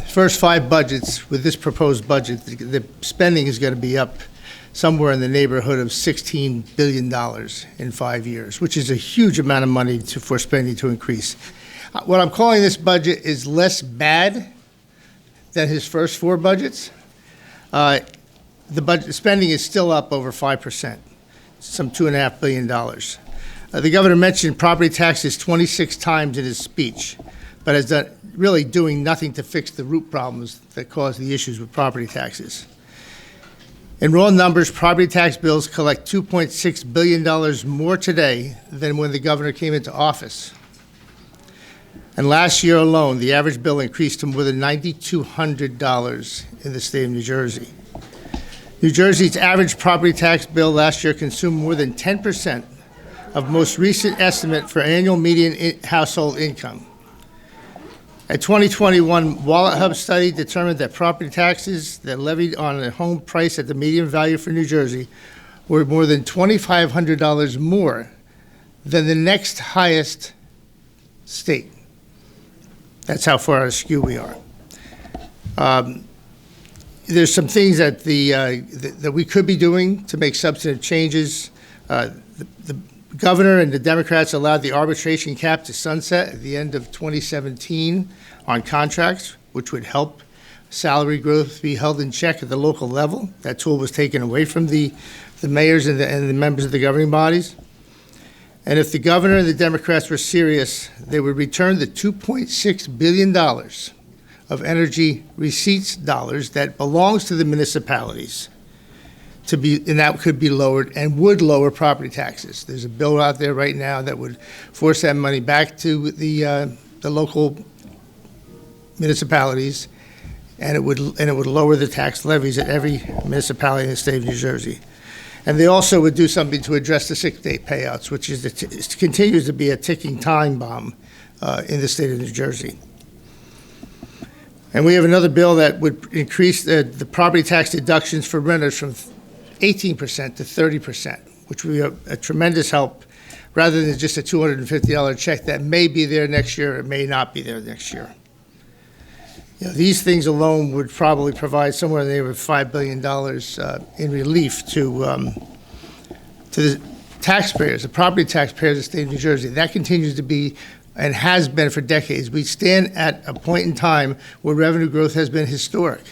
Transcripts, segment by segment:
first 5 budgets, with this proposed budget, the spending is going to be up somewhere in the neighborhood of $16 billion in 5 years, which is a huge amount of money for spending to increase. What I'm calling this budget is less bad than his first 4 budgets. The budget spending is still up over 5%, some $2.5 billion. The governor mentioned property taxes 26 times in his speech, but has done really doing nothing to fix the root problems that cause the issues with property taxes. In raw numbers, property tax bills collect $2.6 billion more today than when the governor came into office. And last year alone, the average bill increased to more than $9,200 in the state of New Jersey. New Jersey's average property tax bill last year consumed more than 10% of most recent estimate for annual median household income. A 2021 Wallet Hub study determined that property taxes that levied on a home price at the median value for New Jersey were more than $2,500 more than the next highest state. That's how far askew we are. There's some things that that we could be doing to make substantive changes. The governor and the Democrats allowed the arbitration cap to sunset at the end of 2017 on contracts, which would help salary growth be held in check at the local level. That tool was taken away from the mayors and the members of the governing bodies. And if the governor and the Democrats were serious, they would return the $2.6 billion of energy receipts dollars that belongs to the municipalities and that could be lowered and would lower property taxes. There's a bill out there right now that would force that money back to the local municipalities, and it would lower the tax levies at every municipality in the state of New Jersey. And they also would do something to address the sick day payouts, which continues to be a ticking time bomb in the state of New Jersey. And we have another bill that would increase the property tax deductions for renters from 18% to 30%, which would be a tremendous help, rather than just a $250 check that may be there next year or may not be there next year. You know, these things alone would probably provide somewhere in the neighborhood of $5 billion in relief to the taxpayers, the property taxpayers of the state of New Jersey. That continues to be and has been for decades. We stand at a point in time where revenue growth has been historic.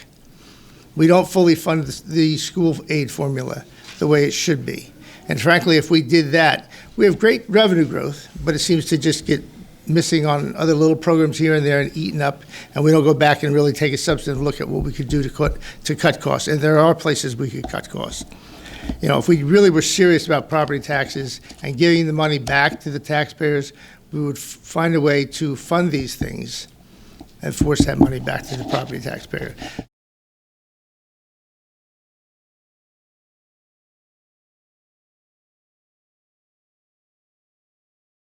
We don't fully fund the school aid formula the way it should be. And frankly, if we did that, we have great revenue growth, but it seems to just get missing on other little programs here and there and eaten up, and we don't go back and really take a substantive look at what we could do to cut costs. And there are places we could cut costs. You know, if we really were serious about property taxes and giving the money back to the taxpayers, we would find a way to fund these things and force that money back to the property taxpayer.